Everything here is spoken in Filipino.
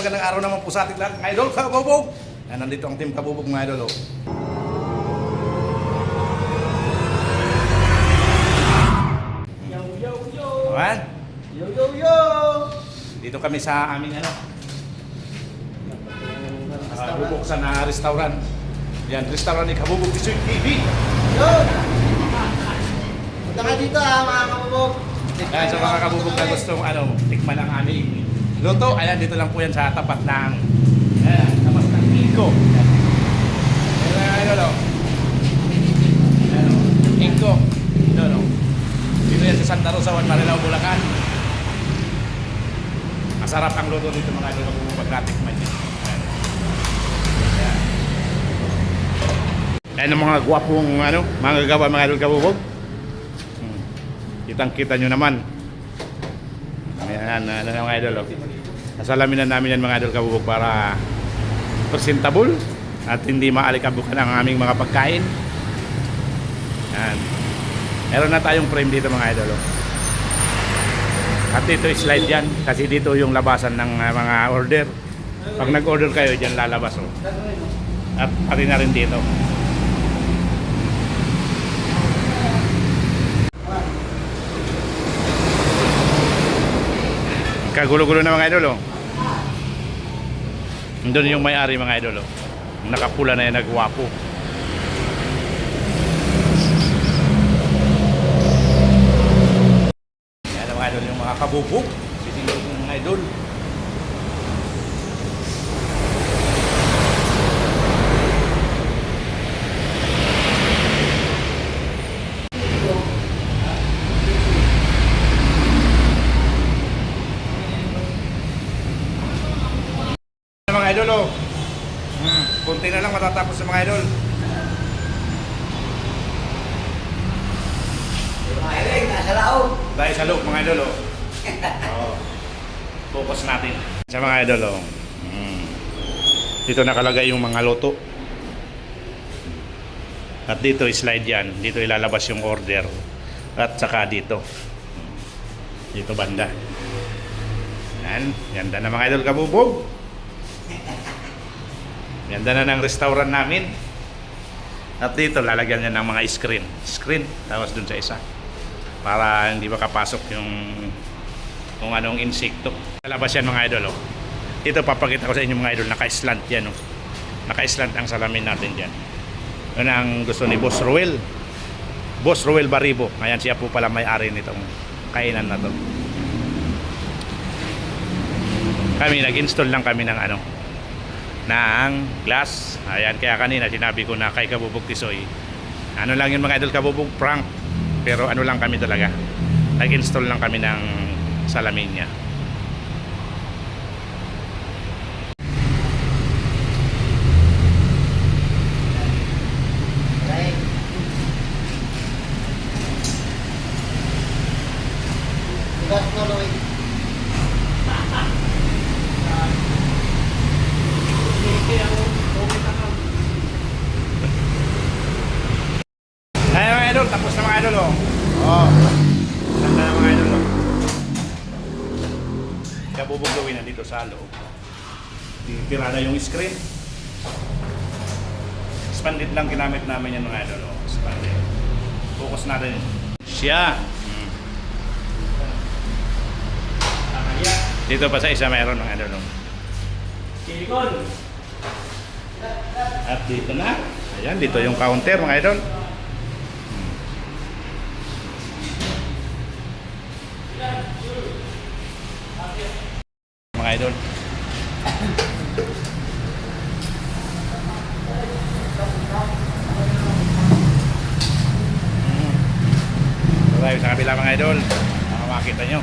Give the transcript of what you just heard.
magandang araw naman po sa ating lahat, mga idol, kabubog. Yan, nandito ang team kabubog, mga idol. Oh. Yo, yo, yo! Ayan. Yo, yo, yo! Dito kami sa aming bubuksan na restaurant. Yan, restaurant ni Kabubog Tisoy TV. Yo! Punta ka dito mga kabubog. Yan, sa mga kabubog na gustong tikman ang aming luto. Ayan, dito lang po yan sa tapat ng Inco. Ayan, mga idol, oh. Ayan, oh. Inco. Ito, no. Dito yan sa Santa Rosa, Marilao, Bulacan. Masarap ang luto dito, mga idol, kabubog pag natikman yan. Ayan ang mga gwapong mga gagawa, mga idol kabubog. Kitang-kita nyo naman. Ayan, mga idol. Oh. Nasalaminan namin yan, mga idol kabubog, para presentable at hindi maalikabukan ang aming mga pagkain. Ayan. Meron na tayong frame dito, mga idol. Oh. At dito slide yan kasi dito yung labasan ng mga order. Pag nag-order kayo, dyan lalabas. Oh. At pati na rin dito. Kagulo-gulo na, mga idol. Oh. Doon yung may-ari, mga idol. Oh. Nakapula na yan, nagwapo. Yan, mga idol, yung mga kabubog. Sitingin yung mga idol. Mga idol, oh. Kunti na lang matatapos sa mga idol. Nasa laog. Dahil sa loob, mga idol, oh. Oh. Focus natin sa mga idol, oh. Dito nakalagay yung mga loto. At dito slide yan. Dito ilalabas yung order. At saka dito. Dito banda. Yan. Ganda na, mga idol kabubog. Ganda na ng restaurant namin. At dito lalagyan niya ng mga screen tapos dun sa isa para hindi makapasok yung kung anong insekto. Lalabas yan, mga idol. Oh. Dito papakita ko sa inyo, mga idol, naka-slant yan. Oh. Naka-slant ang salamin natin dyan. Yun ang gusto ni Boss Ruel. Boss Ruel Baribo. Ayan, siya po pala may-ari nitong kainan na to. Kami nag-install lang kami ng ng glass. Ayan, kaya kanina sinabi ko na kay Kabubog Tisoy, lang yun, mga idol kabubog, prank. Pero lang kami talaga, nag-install lang kami ng salamin niya. Gas mo, Loy. Ayan, mga idol, tapos na, mga idol. Oh. Ganda na, mga idol. Oh. Kabubog gawin na dito sa loob. Tira na yung screen. Expanded lang ginamit namin yan, mga idol. Oh. Expanded. Focus natin. Siya. Dito pa sa isa mayroon, mga idol. Silicon. At dito na. Ayan, dito yung counter, mga idol. Mga idol. Tayo sa kabila, mga idol. Makita nyo.